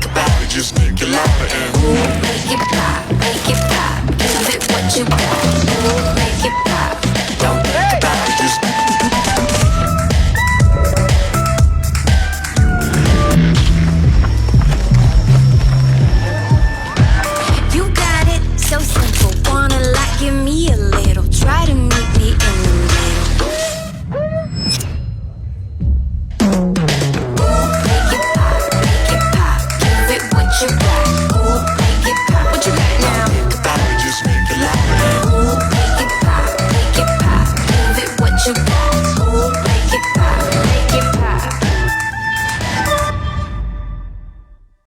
think about it, just make it louder and make it pop, give it what you got. Make it pop, don't think about it, just you got it, so simple. Wanna like, give me a little. Try to meet me in the middle. Make it pop, give it what you want.